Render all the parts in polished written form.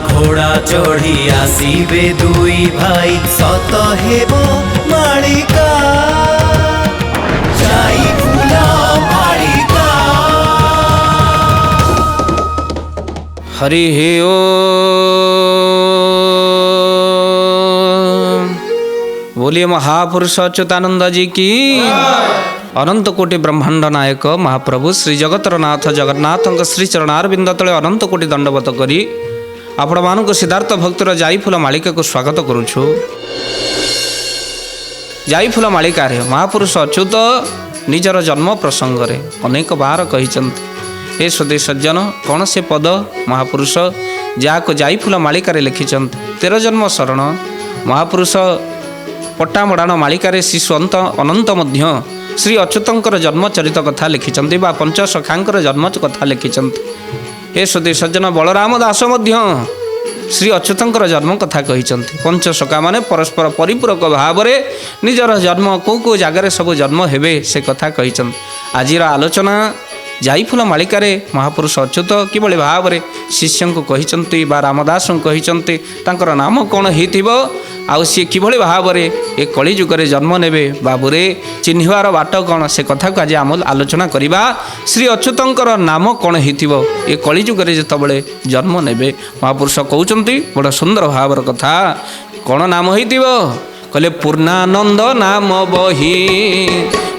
घोड़ा चढ़ी आसीबे दुई भाई सत हेब मालिका जाई फूल मालिका। हरि ओम। बोलिए महापुरुष अच्युतानंद जी की। अनंत कोटि ब्रह्मांड नायक महाप्रभु श्री जगतर नाथ जगन्नाथ श्री चरणारविंद तले अनंत कोटि दंडवत करी आपण मानक सिद्धार्थ भक्तर जाईफुल मालिका को स्वागत करुछु। जाईफुल मालिका रे महापुरुष अच्युत निजर जन्म प्रसंग रे अनेक बार कहिचंती हे स्वदे सज्जन कौन से पद महापुरुष जाको जाईफुल मालिका रे लिखिचंती। 13 जन्म शरण महापुरुष पट्टामडाण मालिका रे शिशु अंत अनंत मध्य श्री अच्युतंकर जन्मचरित कथा लिखिचंती बा पंचसखांकर जन्म कथा लिखिचंती। हे स्वदे सज्जन बलराम दास मध्य श्री अच्युतंकर जन्म कथा कहिचंती। पंचसखा माने परस्पर परिपूरक भाव में निजर जन्म को जगार सब जन्म हेबे से कथा कहिचंती। आजिर आलोचना जाईफुल मालिका महापुरुष अच्युत किभଳି भाव में शिष्य को कहिचंती बा रामदास को कहिचंती तांकर नाम कौन हेतिबो आउ सी किभଳି भाव में ए कली जुगरे जन्म नेबे बाबूरे चिन्हवार बाट कौन से कथा को आज आम आलोचना करिबा। श्री अच्युतंकर नाम कौन हेतिबो ए कली जुगरे जतबळे जन्म नेबे महापुरुष कहउचंती बड़ सुंदर भावर कथा। कौन नाम हेतिबो कहले पूर्णानंद नाम बही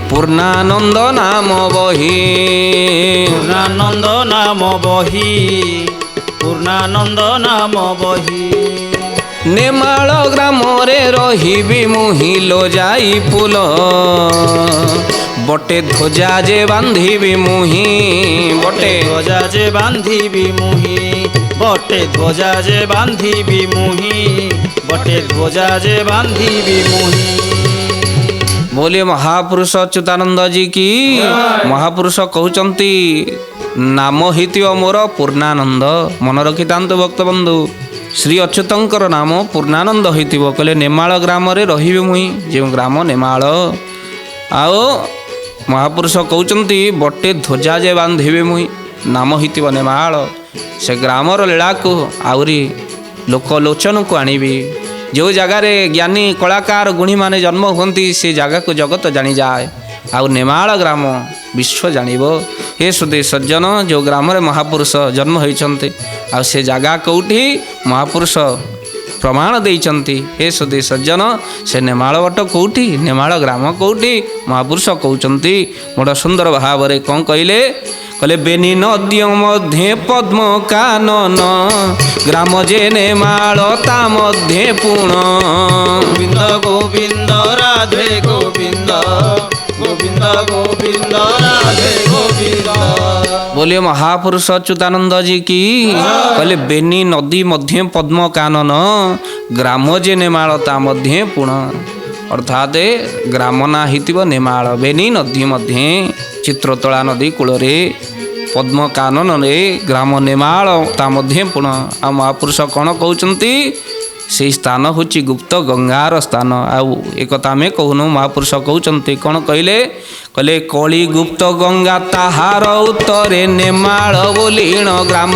पूर्णानंद नाम बही पूर्णानंद नाम बही पूर्णानंद नाम बही नेमाळ ग्राम रे रहिबी मुहिलो जाई फूल बटे ध्वजा जे बांधिबी मुही बटे ध्वजा जे बांधिबी मुही बटे ध्वजा जे बांधिबी मुही बटे ध्वजा जे बांधिबी मुही। बोलिए महापुरुष अच्युतानंद जी की। महापुरुष कहउचंती नाम हितिव मोर पूर्णानंद मन रखितांत भक्त बंधु श्री अच्युतंकर नाम पूर्णानंद होइतिबो कहले नेमाळ ग्राम रे रहिबे मुई जे ग्राम नेमाळ आओ महापुरुष कहउचंती बटे ध्वजा जे बांधिबे मुई नाम हितिबो नेमाळ से ग्रामर लीला को आउरी लोक लोचन को आनिबी जो जगार ज्ञानी कलाकार गुणी माने जन्म होती से जगह को जगत जानी जाए आउ नेमाळ ग्राम विश्व जानिबो। हे सुदे सज्जन जो ग्राम रे महापुरुष जन्म होइचंती आ से जगह कोठी महापुरुष प्रमाण देइचंती। हे सुदे सज्जन से नेमाळ बट कोठी नेमाळ ग्राम कोठी महापुरुष कहउचंती बड़ सुंदर भाव रे कोन कइले कहले बेनी नदी मध्य पद्म कानन ग्राम जे नेमाळ ता मध्य पुण गोविंद गोविंद राधे गोविंद गोविंद गोविंद राधे गोविंद। बोलिए महापुरुष अच्युतानंद जी की। कहले बेनी नदी मध्य पद्म कानन ग्राम जे नेमाळ ता मध्य पुण अर्थात ग्राम ना हितिब नेमाळ बेनी नदी मध्य चित्रतोला नदी कूଳରେ पद्म कानन रे ग्राम नेमाळ ता मध्य पुण आ महापुरुष कौन कहउचंती से स्थान होची गुप्त गंगार स्थान आउ एक आम कहूनु महापुरुष कहउचंती कौन कहले कहले कली गुप्त गंगा ताहार उत्तरे नेमाळ बोलीण ग्राम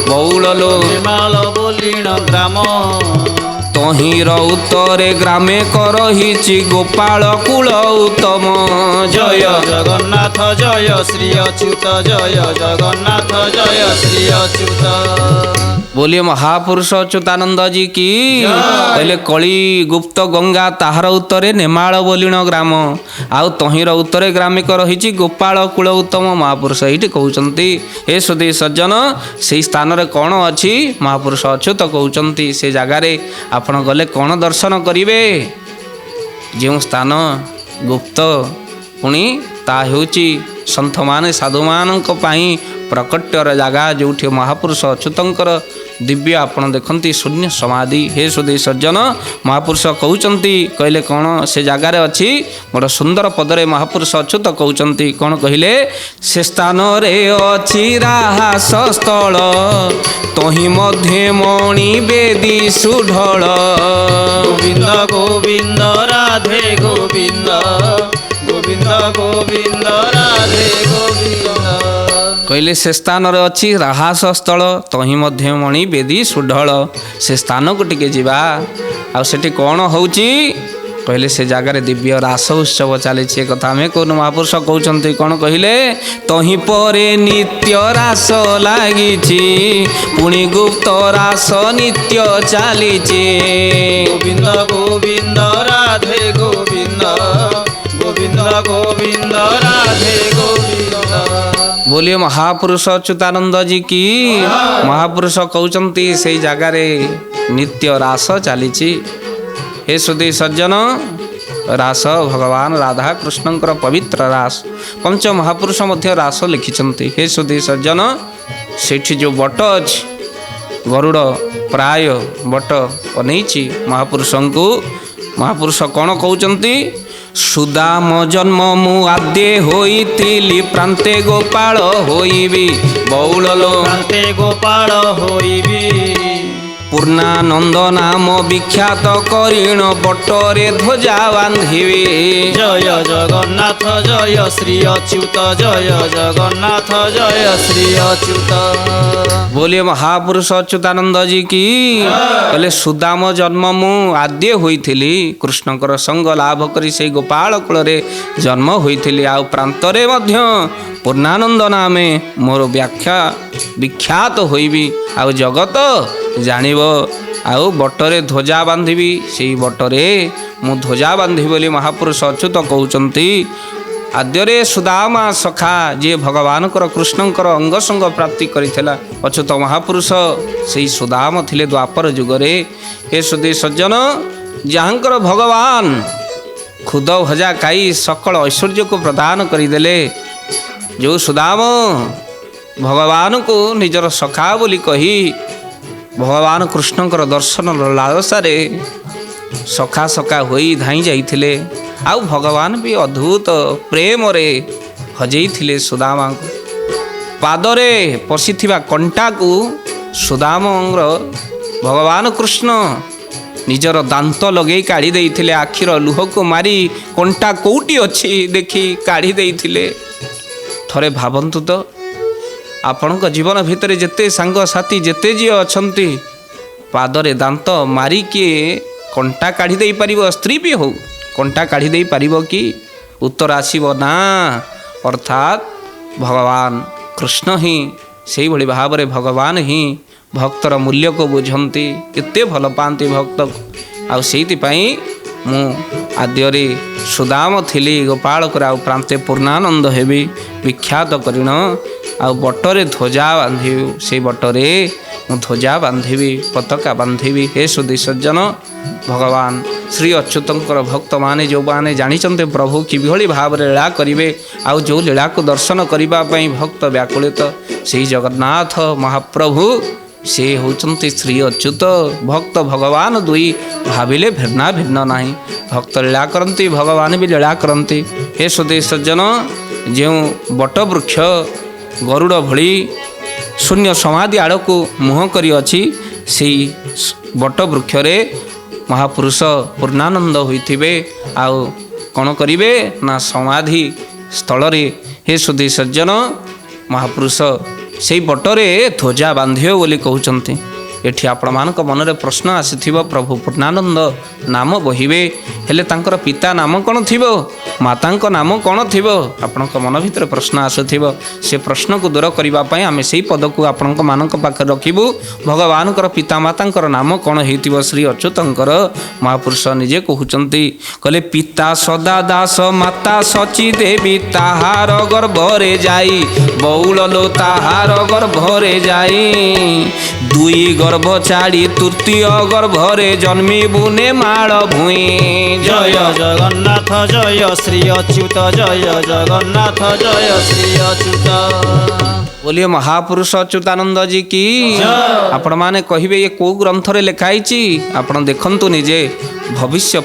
बौल लो नेमाळ बोलीण ग्राम तहिर उत्तरे ग्रामे करहिछि गोपाल कुल उत्तम जय जगन्नाथ जय श्री अच्युत जय जगन्नाथ जय श्री अच्युत। बोलिए महापुरुष अच्युतानंद जी की। कहले कली गुप्त गंगा ताहार उत्तरे नेमाळ बोलीण ग्राम आउ तहिर उत्तरे ग्रामिक रही गोपाल कुल उत्तम महापुरुष ये कहउचंती। हे सुधी सज्जन से स्थान रे कौन अच्छी महापुरुष अच्युत कहउचंती से जगार आपण गले कौन दर्शन करिवे जो स्थान गुप्त पुणी ता हेउची संत माने साधु मानक पई प्रकट्यर जगह जो महापुरुष अच्युतंकर दिव्य आपण देखती शून्य समाधि। हे सुधी सज्जन महापुरुष कहउचंती कहले कौन से जगार अच्छी बड़ सुंदर पदरे महापुरुष अच्युत कहउचंती कौन कहले से स्थान रे अच्छी राहास स्थल तही मध्य मणि बेदी सुढळ गोविंद गोविंद राधे गोविंद गोविंद गोविंद राधे गोविंद। କହିଲେ ସେ ସ୍ଥାନରେ ଅଛି ରାହାସ ସ୍ଥଳ ତହିଁ ମଧ୍ୟ ମଣି ବେଦୀ ସୁଢଳ। ସେ ସ୍ଥାନକୁ ଟିକେ ଯିବା। ଆଉ ସେଠି କ'ଣ ହେଉଛି କହିଲେ ସେ ଜାଗାରେ ଦିବ୍ୟ ରାସ ଉତ୍ସବ ଚାଲିଛି। ଏ କଥା ଆମେ କହୁନୁ, ମହାପୁରୁଷ କହୁଛନ୍ତି କ'ଣ କହିଲେ, ତହିଁ ପରେ ନିତ୍ୟ ରାସ ଲାଗିଛି ପୁଣି ଗୁପ୍ତ ରାସ ନିତ୍ୟ ଚାଲିଛି। ଗୋବିନ୍ଦ ଗୋବିନ୍ଦ ରାଧେ ଗୋବିନ୍ଦ, ଗୋବିନ୍ଦ ଗୋବିନ୍ଦ ରାଧେ ଗୋବିନ୍ଦ। ବୋଲିଏ ମହାପୁରୁଷ ଅଚ୍ୟୁତାନନ୍ଦ ଜୀ କି। ମହାପୁରୁଷ କହୁଛନ୍ତି ସେଇ ଜାଗାରେ ନିତ୍ୟ ରାସ ଚାଲିଛି। हे सुधी सज्जन, रास भगवान राधा कृष्णଙ୍କର ପବିତ୍ର ରାସ। ପଞ୍ଚ ମହାପୁରୁଷ ମଧ୍ୟ ରାସ ଲେଖିଛନ୍ତି। हे सुधी सज्जन, ସେଠି ଯେଉଁ ବଟ ଅଛି, ଗରୁଡ଼ ପ୍ରାୟ ବଟ ଅନେଇଛି ମହାପୁରୁଷଙ୍କୁ। ମହାପୁରୁଷ କ'ଣ କହୁଛନ୍ତି, ସୁଦାମ ଜନ୍ମ ମୁଁ ଆଦ୍ୟ ହୋଇଥିଲି ପ୍ରାନ୍ତେ ଗୋପାଳ ହୋଇବି ବଉଳ ପ୍ରାନ୍ତେ ଗୋପାଳ ହୋଇବି। ପୂର୍ଣ୍ଣାନନ୍ଦ ନାମ ବିଖ୍ୟାତ କରିଣ ବଟରେ ଧ୍ୱଜା ବାନ୍ଧିବି। ଜୟ ଜଗନ୍ନାଥ ଜୟ ଶ୍ରୀ ଅଚ୍ୟୁତ, ଜୟ ଜଗନ୍ନାଥ ଜୟ ଶ୍ରୀ ଅଚ୍ୟୁତ। ବୋଲିଏ ମହାପୁରୁଷ ଅଚ୍ୟୁତାନନ୍ଦ ଜୀ କି। କହିଲେ ସୁଦାମ ଜନ୍ମ ମୁଁ ଆଦ୍ୟ ହୋଇଥିଲି, କୃଷ୍ଣଙ୍କର ସଙ୍ଗ ଲାଭ କରି ସେଇ ଗୋପାଳ କୂଳରେ ଜନ୍ମ ହୋଇଥିଲି। ଆଉ ପ୍ରାନ୍ତରେ ମଧ୍ୟ ପୂର୍ଣ୍ଣାନନ୍ଦ ନାମେ ମୋର ବିଖ୍ୟାତ ହୋଇବି, ଆଉ ଜଗତ ଜାଣିବ। ଆଉ ବଟରେ ଧ୍ୱଜା ବାନ୍ଧିବି, ସେଇ ବଟରେ ମୁଁ ଧ୍ୱଜା ବାନ୍ଧିବି ବୋଲି ମହାପୁରୁଷ ଅଚ୍ୟୁତ କହୁଛନ୍ତି। ଆଦ୍ୟରେ ସୁଦାମା ସଖା ଯିଏ ଭଗବାନଙ୍କର କୃଷ୍ଣଙ୍କର ଅଙ୍ଗସଙ୍ଗ ପ୍ରାପ୍ତି କରିଥିଲା, ଅଚ୍ୟୁତ ମହାପୁରୁଷ ସେଇ ସୁଦାମ ଥିଲେ ଦ୍ୱାପର ଯୁଗରେ। ଏ ସୁଧୀ ସଜ୍ଜନ, ଯାହାଙ୍କର ଭଗବାନ ଖୁଦ ଭଜା ଖାଇ ସକଳ ଐଶ୍ୱର୍ଯ୍ୟକୁ ପ୍ରଦାନ କରିଦେଲେ, ଯେଉଁ ସୁଦାମ ଭଗବାନଙ୍କୁ ନିଜର ସଖା ବୋଲି କହି ଭଗବାନ କୃଷ୍ଣଙ୍କର ଦର୍ଶନର ଲାଳସାରେ ସଖା ସଖା ହୋଇ ଧାଇଁ ଯାଇଥିଲେ। ଆଉ ଭଗବାନ ବି ଅଦ୍ଭୁତ ପ୍ରେମରେ ହଜେଇଥିଲେ ସୁଦାମାଙ୍କୁ। ପାଦରେ ପଶିଥିବା କଣ୍ଟାକୁ ସୁଦାମର ଭଗବାନ କୃଷ୍ଣ ନିଜର ଦାନ୍ତ ଲଗେଇ କାଢ଼ି ଦେଇଥିଲେ। ଆଖିର ଲୁହକୁ ମାରି କଣ୍ଟା କେଉଁଠି ଅଛି ଦେଖି କାଢ଼ି ଦେଇଥିଲେ। ଥରେ ଭାବନ୍ତୁ ତ, ଆପଣଙ୍କ ଜୀବନ ଭିତରେ ଯେତେ ସାଙ୍ଗସାଥି ଯେତେ ଯିଏ ଅଛନ୍ତି, ପାଦରେ ଦାନ୍ତ ମାରିକି କଣ୍ଟା କାଢ଼ି ଦେଇପାରିବ? ସ୍ତ୍ରୀ ବି ହଉ, କଣ୍ଟା କାଢ଼ି ଦେଇପାରିବ କି? ଉତ୍ତର ଆସିବ ନା। ଅର୍ଥାତ୍ ଭଗବାନ କୃଷ୍ଣ ହିଁ ସେଇଭଳି ଭାବରେ ଭଗବାନ ହିଁ ଭକ୍ତର ମୂଲ୍ୟକୁ ବୁଝନ୍ତି, ଏତେ ଭଲ ପାଆନ୍ତି ଭକ୍ତକୁ। ଆଉ ସେଇଥିପାଇଁ ମୁଁ ଆଦ୍ୟରେ ସୁଦାମ ଥିଲି ଗୋପାଳକରେ, ଆଉ ପ୍ରାନ୍ତେ ପୂର୍ଣ୍ଣାନନ୍ଦ ହେବି ବିଖ୍ୟାତ କରିଣ। ଆଉ ବଟରେ ଧ୍ୱଜା ବାନ୍ଧିବି, ସେଇ ବଟରେ ମୁଁ ଧ୍ୱଜା ବାନ୍ଧିବି, ପତାକା ବାନ୍ଧିବି। ହେ ସୁଧୀ ସଜ୍ଜନ, ଭଗବାନ ଶ୍ରୀ ଅଚ୍ୟୁତଙ୍କର ଭକ୍ତମାନେ ଯେଉଁମାନେ ଜାଣିଛନ୍ତି ପ୍ରଭୁ କିଭଳି ଭାବରେ ଲୀଳା କରିବେ, ଆଉ ଯେଉଁ ଲୀଳାକୁ ଦର୍ଶନ କରିବା ପାଇଁ ଭକ୍ତ ବ୍ୟାକୁଳିତ, ସେହି ଜଗନ୍ନାଥ ମହାପ୍ରଭୁ ସେ ହେଉଛନ୍ତି ଶ୍ରୀ ଅଚ୍ୟୁତ। ଭକ୍ତ ଭଗବାନ ଦୁଇ ଭାବିଲେ ଭିନ୍ନ ଭିନ୍ନ ନାହିଁ। ଭକ୍ତ ଲୀଳା କରନ୍ତି, ଭଗବାନ ବି ଲୀଳା କରନ୍ତି। ହେ ସୁଧୀ ସଜ୍ଜନ, ଯେଉଁ ବଟବୃକ୍ଷ ଗରୁଡ଼ ଭଳି ଶୂନ୍ୟ ସମାଧି ଆଡ଼କୁ ମୁହଁ କରି ଅଛି, ସେଇ ବଟବୃକ୍ଷରେ ମହାପୁରୁଷ ପୂର୍ଣ୍ଣାନନ୍ଦ ହୋଇଥିବେ। ଆଉ କ'ଣ କରିବେ ନା ସମାଧି ସ୍ଥଳରେ ହେ ସୁଧୀ ସଜ୍ଜନ ମହାପୁରୁଷ ସେଇ ବଟରେ ଧ୍ୱଜା ବାନ୍ଧିବ ବୋଲି କହୁଛନ୍ତି। ଏଠି ଆପଣମାନଙ୍କ ମନରେ ପ୍ରଶ୍ନ ଆସିଥିବ, ପ୍ରଭୁ ପୂର୍ଣ୍ଣାନନ୍ଦ ନାମ ବହିବେ, ହେଲେ ତାଙ୍କର ପିତା ନାମ କ'ଣ ଥିବ, ମାତାଙ୍କ ନାମ କ'ଣ ଥିବ? ଆପଣଙ୍କ ମନ ଭିତରେ ପ୍ରଶ୍ନ ଆସୁଥିବ। ସେ ପ୍ରଶ୍ନକୁ ଦୂର କରିବା ପାଇଁ ଆମେ ସେଇ ପଦକୁ ଆପଣଙ୍କ ମାନଙ୍କ ପାଖରେ ରଖିବୁ। ଭଗବାନଙ୍କର ପିତାମାତାଙ୍କର ନାମ କ'ଣ ହେଇଥିବ ଶ୍ରୀ ଅଚ୍ୟୁତଙ୍କର? ମହାପୁରୁଷ ନିଜେ କହୁଛନ୍ତି, କହିଲେ ପିତା ସଦା ଦାସ ମାତା ସଚି ଦେବୀ, ତାହାର ଗର୍ଭରେ ଯାଇ ବଉଳଲୋ ତାହାର ଗର୍ଭରେ ଯାଇ, ଦୁଇ ଗର୍ଭ ଛାଡ଼ି ତୃତୀୟ ଗର୍ଭରେ ଜନ୍ମିବୁ ନେ ମାଳ ଭୂଇଁ। ଜୟ ଜଗନ୍ନାଥ ଜୟ ଶ୍ରୀ ଅଚ୍ୟୁତ, ଜୟ ଜଗନ୍ନାଥ ଜୟ ଶ୍ରୀ ଅଚ୍ୟୁତ। बोलिए महापुरुष अच्युतानंद जी की। आपण माने कहिबे ये को ग्रंथरे लिखा ହେଇଛି? आपण देखंतु निजे भविष्य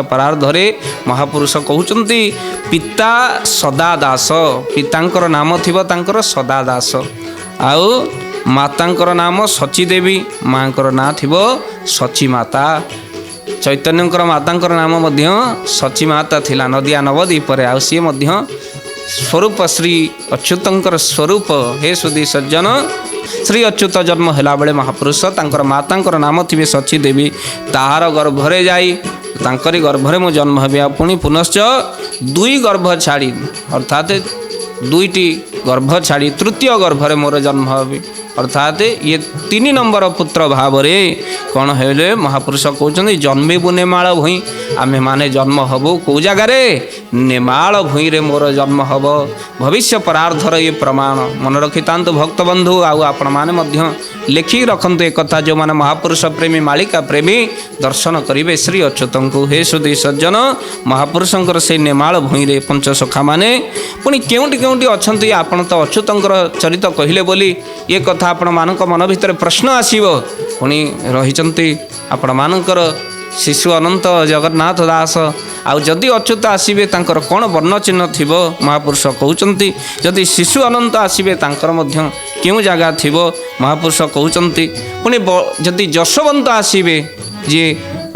परार्ध रे महापुरुष कहउचंती पिता सदा दास, पितांकर नाम थिबो तांकर सदा दास, आउ मातांकर नाम सची देवी, मांकर ना थिबो सची माता। चैतन्यंकर मातांकर नाम मध्य सची माता थिला, नदिया नवद्वीप रे, आउ सी मध्य स्वरूप श्री अच्युतंकर स्वरूप हे सुधी सज्जन श्री अच्युत जन्म होला बेले महापुरुष तांकर मातांकर नाम थिबे सची देवी ताहार गर्भरे जाई तांकरी गर्भरे मो जन्म हेबे पुणी पुनश्च दुई गर्भ छाड़ी अर्थात दुईटी गर्भ छाड़ी तृतीय गर्भरे मोर जन्म हेबे अर्थात ये 3 नंबर पुत्र भाव कौन है महापुरुष कहते जन्मेबु नेमाल भूई आमे माने जन्म हबु कौ जगार नेमाल भूई रे मोर जन्म हब भविष्य परार्धर ये प्रमाण मन रखी तांतु भक्त बंधु आपण माने मध्य लिखिक रखंतु एक कथा जो माने महापुरुष प्रेमी मालिका प्रेमी दर्शन करिवे श्री अच्युतं को हे सुधी सज्जन महापुरुषंकर से नेमाल भूई रे पंचसखा माने पुणी केउंटी केउंटी अछंती आपण तो अच्युतंकर चरित कहिले बोली ये कथा आपण मानक मन भितर प्रश्न आसीबो पुणी रहिचंती आपण मानकर शिशु अनंत जगन्नाथ दास आउ जदि अच्युत आसबे तांकर कौन वर्ण चिन्ह थिबो महापुरुष कहउचंती जदि शिशु अनंत आसबे तांकर मध्य केउ जगह थिबो महापुरुष कहउचंती पुणी जदि जशवंत आसबे जे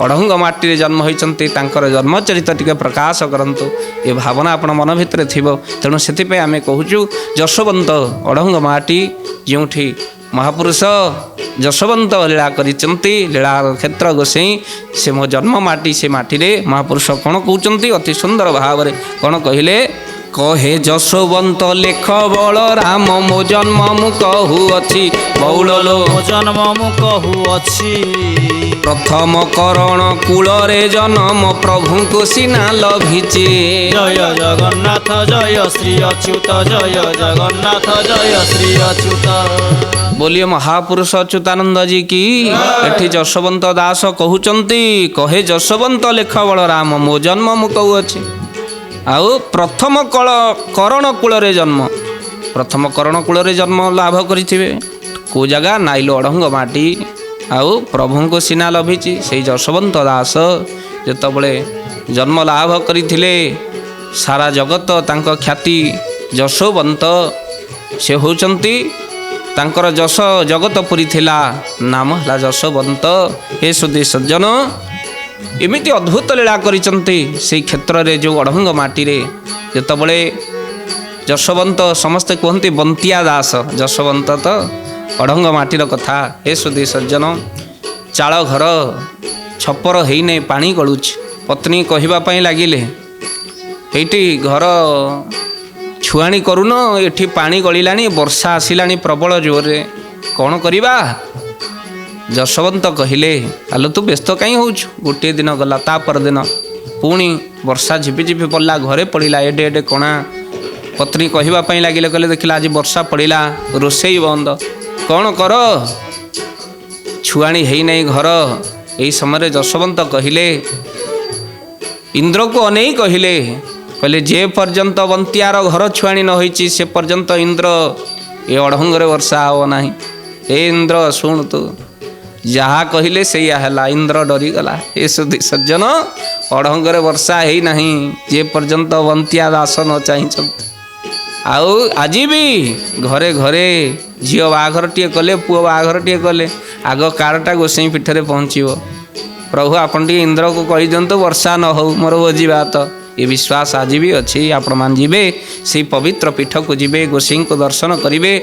अड़ंग माटी रे जन्म होइचंती तांकर जन्म चरित्र टिके प्रकाश करंतु ये भावना आपण मन भितर थिबो तेणु सेतिपे आमे कहूचु जशवंत अड़ंग माटी जोठी महापुरुष जशवंत लीला करिचंती लीला क्षेत्र गोसाई से मो जन्म माटी से माटी रे महापुरुष कौन कहउचंती अति सुंदर भाव रे कौन कहिले कहे जशवंत लेख बल राम मो जन्म मु कहू अछि बौल लो मो जन्म मु कहू अछि प्रथम करण कूल रे जन्म प्रभु को सिना लभिचे जय जगन्नाथ जय श्री अच्युत जय जगन्नाथ जय श्री अच्युत बोलिए महापुरुष अच्युतानंद जी की एठी जशवंत दास कहउचंती कहे जशवंत लेख बल राम मो जन्म मु कहू अछि आउ प्रथम करण कूल रे जन्म प्रथम करण कूल रे जन्म लाभ करिथिबे को जगह नाइलो अड़ंग माटी आउ प्रभु को सिना लभिची से जशवंत दास जेतबले जन्म लाभ करिथिले सारा जगत तांको ख्याति जशवंत से होचंती तांकर जश जगत पुरी थिला नाम हला जशवंत हे सुधी सज्जन एमिति अद्भुत लीला करिचंती से क्षेत्र रे जो अड़ंग माटी रे जेतबले जशवंत समस्ते कहते बंतिया दास जशवंत तो अड़ंग माटीर कथा हे सुधी सज्जन चाल घर छपर है नहीं पानी गलुच पत्नी कहवाई लगिले ये घर छुआणी करून ये पानी गलिला वर्षा आसला प्रबल जोर कौन करवा जशवंत कहले आलो तू व्यस्त कहीं हो गोटे दिन गला ता पर दिन पुणी वर्षा झिपि झिपि पड़ला घरे पड़ा एडे एडे कणा पत्नी कहवाई लगिले कहले देखला आज वर्षा पड़ा रोषेई बंद कौन कर छुआणी है नहीं घर यही समय जशवंत कहले इंद्र को अनेई कहले कहले जे पर्यंत बंतियार घर छुआणी न होइची से पर्यंत इंद्र ये अड़ंगरे वर्षा हो ना ए इंद्र शुण तू जहाँ कहले से इंद्र डरीगला ए सुधी सज्जन अड़ंगरे वर्षा है नहीं जे पर्यंत बंतिया दास न चाह आउ आज भी घरे घरे झील बाघर टे कले पुओ बाघर टे कले आग कारटा गोसाई पीठरे पहुँचो प्रभु आपन टी इंद्र को कही दिंतु वर्षा न हो मोर भोजी बात ये विश्वास आज भी अच्छी आपण मान जीवे से पवित्र पीठ को जीवे गोसाई को दर्शन करेंगे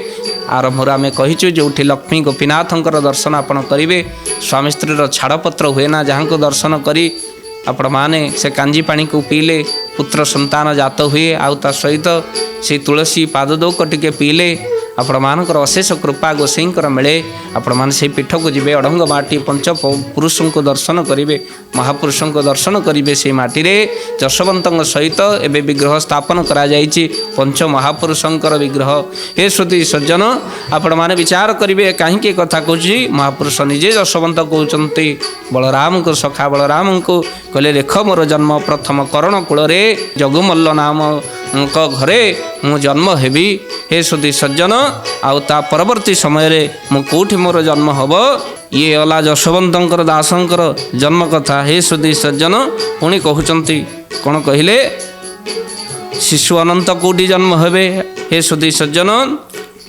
आरंभ आम कहीचु जो लक्ष्मी गोपीनाथंकर दर्शन आपण करेंगे स्वामी स्त्री छाड़पत्र हुए ना जहाँ को दर्शन करी आपण माने से कांजी पानी को पीले पुत्र संतान जात हुए आउ ता सहित से तुलसी पाददौक टिके पीले आपण मानकर अशेष कृपा गोसाईंकर मिले आपण मान से पीठ को जीवे अड़ंग माटी पंच पुरुषों को दर्शन करेंगे महापुरुषों को दर्शन करेंगे से माटी रे जशवंत सहित एवं विग्रह स्थापन करा जाइछि पंच महापुरुषंकर विग्रह हे श्रुति सज्जन आपण माने विचार करेंगे कहीं कथा कहूँ महापुरुष निजे जशवंत कहते बलराम को सखा बलराम को कहले देख मोर जन्म प्रथम करण कूल जगुमल्ल नाम घरे मु जन्म हेबी हे सुधी सज्जन आउ ता परवर्ती समय रे मु कोठी मोर जन्म हब ये अला जशवंतर दासंकर जन्म कथा हे सुधी सज्जन पुणी कहउचंती कौन कहले शिशु अनंत कोटी जन्म हेबे हे सुधी सज्जन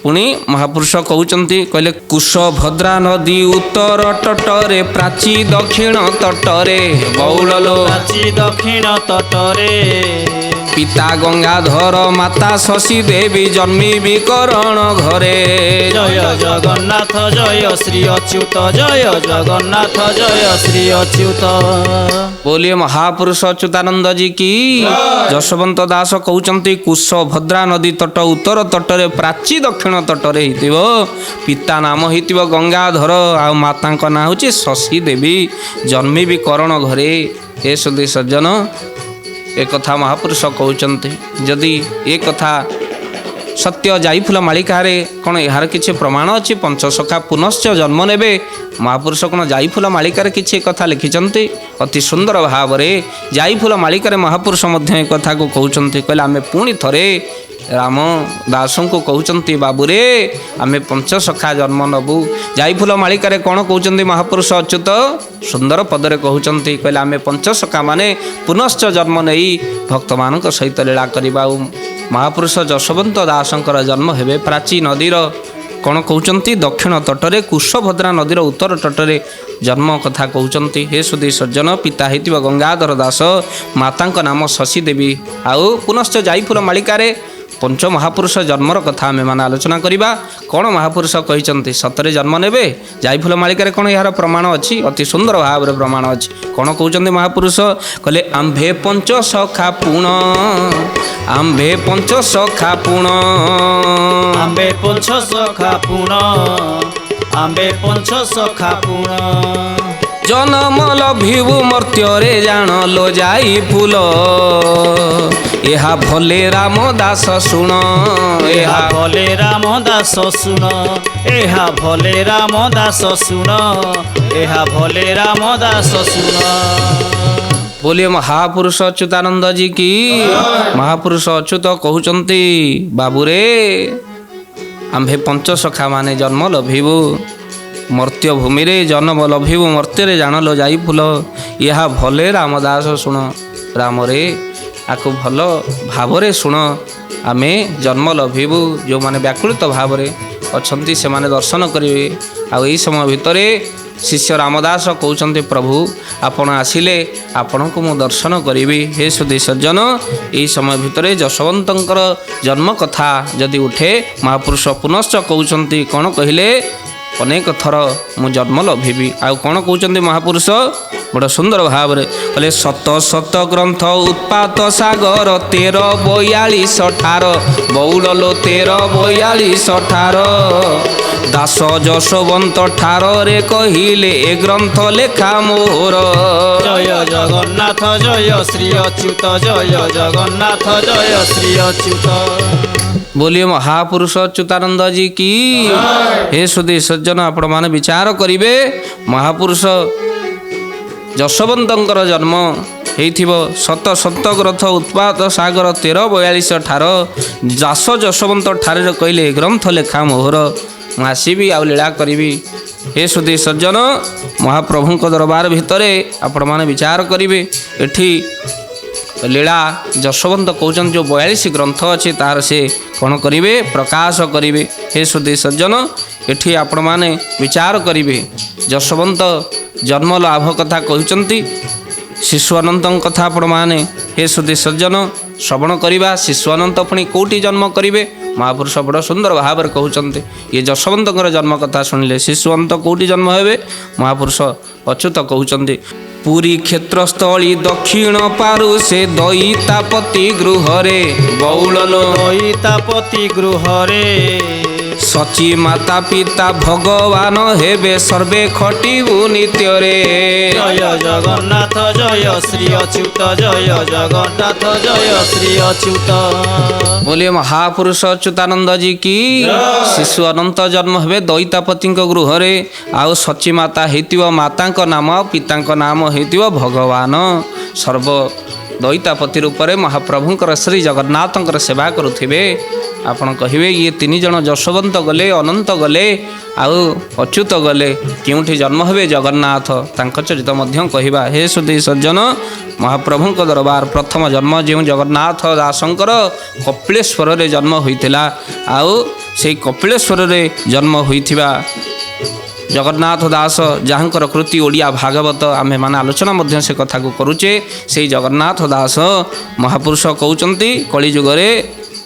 पुणी महापुरुष कहउचंती कहले कुश भद्रा नदी उत्तर तटरे प्राची दक्षिण तटरे बौल लो प्राची दक्षिण तटरे ପିତା ଗଙ୍ଗାଧର ମାତା ଶଶୀ ଦେବୀ ଜନ୍ମିବି କରଣ ଘରେ। ଜୟ ଜଗନ୍ନାଥ ଜୟ ଶ୍ରୀ ଅଚ୍ୟୁତ ଜୟ ଜଗନ୍ନାଥ ଜୟ ଶ୍ରୀ ଅଚ୍ୟୁତ। बोलिए महापुरुष अच्युतानंद जी की। ଯଶୋବନ୍ତ ଦାସ କହୁଛନ୍ତି କୁଶ ଭଦ୍ରା ନଦୀ ତଟ ଉତ୍ତର ତଟରେ ପ୍ରାଚୀ ଦକ୍ଷିଣ ତଟରେ ହେଇଥିବ। ପିତା ନାମ ହେଇଥିବ ଗଙ୍ଗାଧର ଆଉ ମାତାଙ୍କ ନାଁ ହେଉଛି ଶଶୀ ଦେବୀ ଜନ୍ମିବି କରଣ ଘରେ। ଏ ସୁଧୀ ସଜ୍ଜନ ଏ କଥା ମହାପୁରୁଷ କହୁଛନ୍ତି। ଯଦି ଏ କଥା ସତ୍ୟ ଯାଇଫୁଲ ମାଳିକାରେ କ'ଣ ଏହାର କିଛି ପ୍ରମାଣ ଅଛି? ପଞ୍ଚସଖା ପୁନଶ୍ଚ ଜନ୍ମ ନେବେ। ମହାପୁରୁଷ କ'ଣ ଯାଇଫୁଲ ମାଳିକାରେ କିଛି କଥା ଲେଖିଛନ୍ତି? ଅତି ସୁନ୍ଦର ଭାବରେ ଯାଇଫୁଲ ମାଳିକାରେ ମହାପୁରୁଷ ମଧ୍ୟ ଏ କଥାକୁ କହୁଛନ୍ତି। କହିଲେ ଆମେ ପୁଣି ଥରେ ରାମ ଦାସଙ୍କୁ କହୁଛନ୍ତି ବାବୁରେ ଆମେ ପଞ୍ଚସଖା ଜନ୍ମ ନେବୁ। ଯାଇଫୁଲ ମାଳିକାରେ କ'ଣ କହୁଛନ୍ତି ମହାପୁରୁଷ ଅଚ୍ୟୁତ? ସୁନ୍ଦର ପଦରେ କହୁଛନ୍ତି। କହିଲେ ଆମେ ପଞ୍ଚସଖା ମାନେ ପୁନଶ୍ଚ ଜନ୍ମ ନେଇ ଭକ୍ତମାନଙ୍କ ସହିତ ଲୀଳା କରିବା। ଆଉ ମହାପୁରୁଷ ଯଶୋବନ୍ତ ଦାସଙ୍କର ଜନ୍ମ ହେବେ ପ୍ରାଚୀ ନଦୀର କ'ଣ କହୁଛନ୍ତି ଦକ୍ଷିଣ ତଟରେ, କୁଶଭଦ୍ରା ନଦୀର ଉତ୍ତର ତଟରେ ଜନ୍ମ କଥା କହୁଛନ୍ତି। ହେ ସୁଧୀ ସଜ୍ଜନ ପିତା ହେଇଥିବ ଗଙ୍ଗାଧର ଦାସ, ମାତାଙ୍କ ନାମ ଶଶୀ ଦେବୀ। ଆଉ ପୁନଶ୍ଚ ଯାଇଫୁଲ ମାଳିକାରେ ପଞ୍ଚ ମହାପୁରୁଷ ଜନ୍ମର କଥା ଆମେମାନେ ଆଲୋଚନା କରିବା। କ'ଣ ମହାପୁରୁଷ କହିଛନ୍ତି ସତରେ ଜନ୍ମ ନେବେ? ଯାଇଫୁଲ ମାଳିକାରେ କ'ଣ ଏହାର ପ୍ରମାଣ ଅଛି? ଅତି ସୁନ୍ଦର ଭାବରେ ପ୍ରମାଣ ଅଛି। କ'ଣ କହୁଛନ୍ତି ମହାପୁରୁଷ? କହିଲେ ଆମ୍ଭେ ପଞ୍ଚ ସଖା ପୁଣ, ଆମ୍ଭେ ପଞ୍ଚ ସଖା ପୁଣ, ଆମ୍ଭେ ପଞ୍ଚ ସଖା ପୁଣ, ଆମ୍ଭେ ପଞ୍ଚ ସଖା ପୁଣ। ଜନମ ଲଭିବୁ ମର୍ତ୍ତ୍ୟରେ ଜାଣଲ ଯାଇ ଫୁଲ, ଏହା ଭଲେ ରାମ ଦାସ ଶୁଣ, ଏହା ଭଲେ ରାମ ଦାସ ଶୁଣ, ଏହା ଭଲେ ରାମ ଦାସ ଶୁଣ, ଏହା ଭଲେ ରାମ ଦାସ ଶୁଣ। बोलिए महापुरुष अच्युतानंद जी की। महापुरुष अच्युत कहते बाबूरे आम्भे पंचसखा माने जन्म लभिबु मर्त्य भूमि रे जन्म लभिबु मर्त्य जान लो जाई फूल, यह भले रामदास शुण। राम रे आकु भल भाव शुण, आमे जन्म लभिबु। जो माने व्याकुलित भाव अच्छी से माने दर्शन करेंगे। आई समय भितर शिष्य रामदास कहते प्रभु आपण आसिले आपण को मु दर्शन करी। हे सुधी सज्जन यही समय भितर जशवंतर जन्म कथा जदि उठे महापुरुष पुनश्च कहते कौन कहले अनेक थर मु जन्म लभिबी। आउ कौन कहते महापुरुष बड़ सुंदर भाव कहले शत शत ग्रंथ उत्पात सागर 1342 ठार बौड़लो 1342 ठार दास जशवंत ठार रे कहिले ए ग्रंथ लेखा मोर। जय जगन्नाथ जय श्री अच्युत, जय जगन्नाथ जय श्री अच्युत। बोलिए महापुरुष अच्युतानंद जी की। हे सुधी सज्जन आपण माने विचार करिवे महापुरुष जशवंतर जन्म ହେଇଥିବ ଶତ ଶତ ଗ୍ରନ୍ଥ ଉତ୍ପାତ ସାଗର 1342 ଠାର ଦାସ ଯଶୋବନ୍ତ ଠାରେ କହିଲେ ଗ୍ରନ୍ଥ ଲେଖା ମୋହର। ମୁଁ ଆସିବି ଆଉ ଲୀଳା କରିବି। हे ସୁଧୀ ସଜ୍ଜନ ମହାପ୍ରଭୁଙ୍କ ଦରବାର ଭିତରେ ଆପଣମାନେ ବିଚାର କରିବେ। ଏଠି लीला जशवंत कहते जो 42 ग्रंथ अच्छे तार से कौन करेंगे प्रकाश करेंगे। हे सुधी सज्जन एठी आपण माने विचार करेंगे। जशवंत जन्म लाभ कथा कहते शिशु अनंत कथा आपण माने हे सुधी सज्जन श्रवण करवा। शिशु अनंत पुणी कौटी जन्म करेंगे महापुरुष बड़ सुंदर भाव कहते ये जशवंत जन्म कथा शुणिले शिशु अनंत कौटी जन्म हे महापुरुष अच्युत कहते पुरी क्षेत्रस्थली दक्षिण पारु से दैतापति गृहरे बौड़लो दैतापति गृहरे सची माता पिता भगवान हेबे सर्वे खटिबु नित्यरे। जय जगन्नाथ जय श्री अच्युत, जय जगन्नाथ जय श्री अच्युत। बोलिए महापुरुष अच्युतानंद जी की। शिशु अनंत जन्म हेबे दैतापति गृहरे आउ सची माता हेतिव मातांक नाम पितांक नाम हेतिव भगवान। सर्व दैतापति रूप में महाप्रभुंकर श्री जगन्नाथंकर सेवा करुथिबे। आपण कहिबे ये तीन जन जशवंत गले अनंत गले आउ अच्युत गले क्योंठी जन्म हेबे जगन्नाथ तांक चरित मध्य कहिबा। हे सुधी सज्जन महाप्रभुंक दरबार प्रथम जन्म जो जगन्नाथ दासंकर कपिलेश्वर रे जन्म होइतिला। आउ से कपिलेश्वर रे जन्म होइथिबा ଜଗନ୍ନାଥ ଦାସ ଯାହାଙ୍କର କୃତି ଓଡ଼ିଆ ଭାଗବତ ଆମେମାନେ ଆଲୋଚନା ମଧ୍ୟ ସେ କଥାକୁ କରୁଛେ। ସେଇ ଜଗନ୍ନାଥ ଦାସ ମହାପୁରୁଷ କହୁଛନ୍ତି କଳିଯୁଗରେ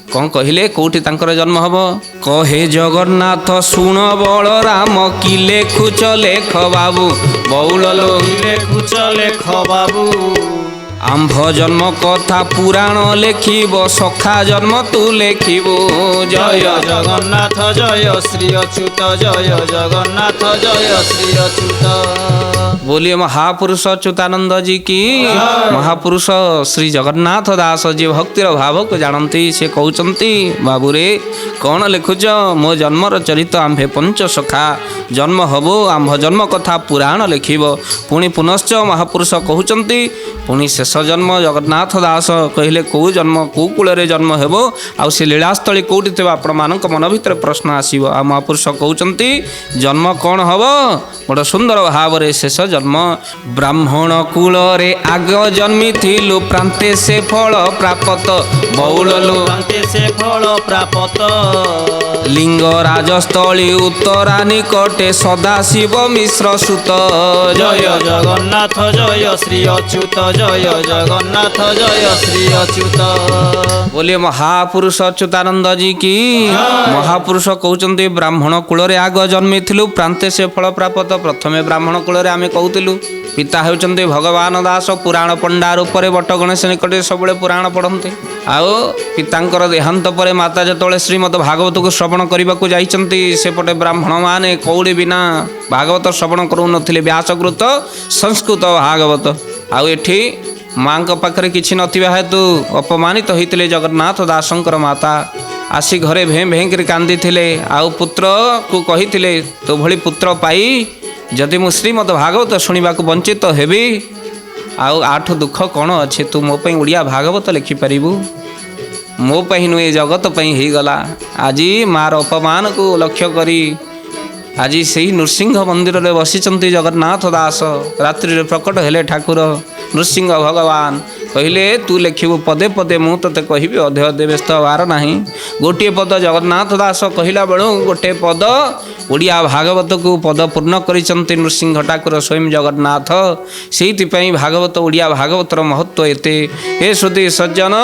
କ'ଣ କହିଲେ, କେଉଁଠି ତାଙ୍କର ଜନ୍ମ ହେବ? କହେ ଜଗନ୍ନାଥ ଶୁଣ ବଳରାମ କି ଲେଖୁଛ ଲେଖ ବାବୁ, ବଉଳ ଲେଖୁଛ ଲେଖ ବାବୁ। ଆମ୍ଭ ଜନ୍ମ କଥା ପୁରାଣ ଲେଖିବ, ସଖା ଜନ୍ମ ତୁ ଲେଖିବୁ। ଜୟ ଜଗନ୍ନାଥ ଜୟ ଶ୍ରୀ ଅଚ୍ୟୁତ, ଜୟ ଜଗନ୍ନାଥ ଜୟ ଶ୍ରୀ ଅଚ୍ୟୁତ। बोलिए महापुरुष अच्युतानंद जी की। महापुरुष श्री जगन्नाथ दास जी भक्तिर भाव को जानती से कहते बाबूरे कौन लिखुच, मो जन्मर चरित आम्भे पंच सखा जन्म हबो, आम्भ जन्म कथा पुराण लिखिब। पुणी पुनश्च महापुरुष कहते पुणी शेष जन्म जगन्नाथ दास कहले कौ जन्म कौ कूल जन्म हेबो, आउ से लीलास्थली कौटी थे आपण मान मन भर प्रश्न आसो। आ महापुरुष कहते जन्म कौन हम बड़ सुंदर भाव रे शेष जन्म ब्राह्मण कूल रे आग जन्मी थिलु, प्रांते से फल प्राप्त बौललु, प्रांते से फल प्राप्त। लिंगराजस्थली उत्तरा निकटे सदाशिव मिश्र सुत। जय जगन्नाथ जय श्री अच्युत, जय जगन्नाथ जय श्री अच्युत। बोलिए महापुरुष अच्युतानंद जी की। महापुरुष कहते ब्राह्मण कूल रे आग जन्मी थिलु, प्रांते से फल प्राप्त। प्रथमे ब्राह्मण कूल रे आमे कहूतिलु, पिता होउचंते भगवान दास, पुराण पंडा रूपरे बट गणेश निकटे सबले पुराण पढ़ते। आओ पितांकर देहांत परे माता जतले श्रीमद भागवत को श्रवण करने को जाइचंती, सेपटे ब्राह्मण माने कौड़ी बिना भागवत श्रवण करू नथिले, व्यासकृत संस्कृत भागवत। आउ एठी माँ पाखरे किछि नथिबा हेतु अपमानित होइतिले जगन्नाथ दासंकर माता। आसी घरे भें भें कर कांदी थिले। आउ पुत्र को कहिथिले तो भली पुत्र पाई जदि मु श्रीमद भागवत शुणा वंचित हेबी, आउ आठ दुख कौन अच्छे, तू मो पई उड़िया भागवत लिखिपारू, मो पई नुए जगत पई ही गला। आज मार अपमान को लक्ष्य करी आज से नृसिंह मंदिर रे बसिचंती जगन्नाथ दास। रात्रि प्रकट हेले ठाकुर नृसिंह भगवान कहले तू लिखिबू पदे पदे, मु तते कहबी अधे अधे व्यस्त हबार नाही। गोटे पद जगन्नाथ दास कहला बेलू गोटे पद ओडिया भागवत को पद पूर्ण करिसंती नृसिंह ठाकुर स्वयं जगन्नाथ। सेइथिपई भागवत ओडिया भागवतर महत्व एते। हे श्रुति सज्जन,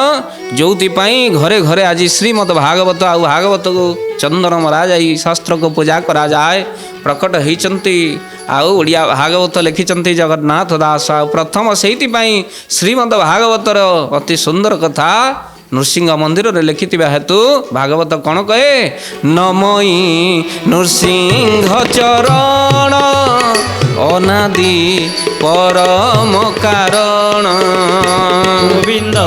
जोथिपई घरे घरे आज श्रीमद भागवत आ भागवत को चंदन मरा जाई, शास्त्र को पूजा करा जाए, प्रकट होइचंती। आउ ओडिया भागवत लिखिचंती जगन्नाथ दास। प्रथम सेइथिपई श्रीमद भागवतर अति सुंदर कथा नृसिंह मंदिर रे लिखिथिबा हेतु भागवत कौन कहे, नमई नृसिंह चरण अनादि परम कारण। गोविंद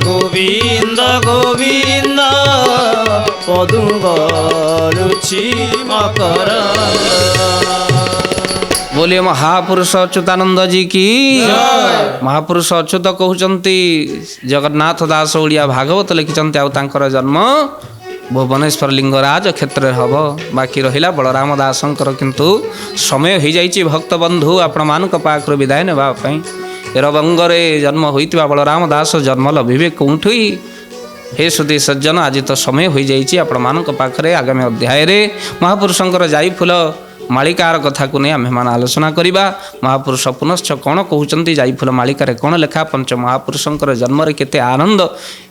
गोविंद गोविंद पदुंग रुचि मकर। बोलिए महापुरुष अच्युतानंद जी की। महापुरुष अच्युत कहते जगन्नाथ दास ओडिया भागवत लिखिंट आउर जन्म भुवनेश्वर लिंगराज क्षेत्र हम। बाकी रहा बलराम दासंकर किंतु समय हो जाइए भक्त बंधु आपण मान पाखर विदाय नापी। एरबंगरे जन्म होता बलराम दास जन्म लभिबे कौठी। हे श्रुति सज्जन, आज तो समय हो जाइए आपण मान पाखरे आगामी अध्याय महापुरुषंकर जाई फूल मालिकार कथा को नहीं आम मान आलोचना करवा। महापुरुष पुनश्च कौन कहते जाईफुल मालिकार कौन लेखा, पंच महापुरुषंकर जन्म केते आनंद।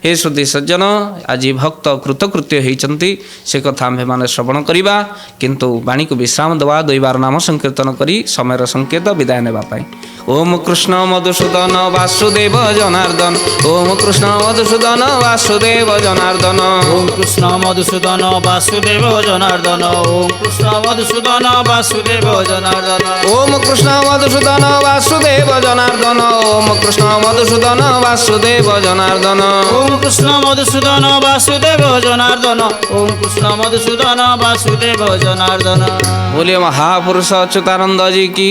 हे श्रुति सज्जन, आज भक्त कृतकृत्य होती से कथा आम मान श्रवण करवा, किंतु वाणी को विश्राम देवा, दुईबार नाम संकीर्तन करी समयर संकेत विदाय नेबाई। ओम कृष्ण मधुसूदन वासुदेव जनार्दन, ओम कृष्ण मधुसूदन वासुदेव जनार्दन, ओम कृष्ण मधुसूदन वासुदेव जनार्दन, ओम कृष्ण मधुसूदन वासुदेव जनार्दन, ओम कृष्ण मधुसूदन वासुदेव जनार्दन, ओम कृष्ण मधुसूदन वासुदेव जनार्दन, ओम कृष्ण मधुसूदन वासुदेव जनार्दन, ओम कृष्ण मधुसूदन वासुदेव जनार्दन। बोलिए महापुरुष अच्युतानंद जी की।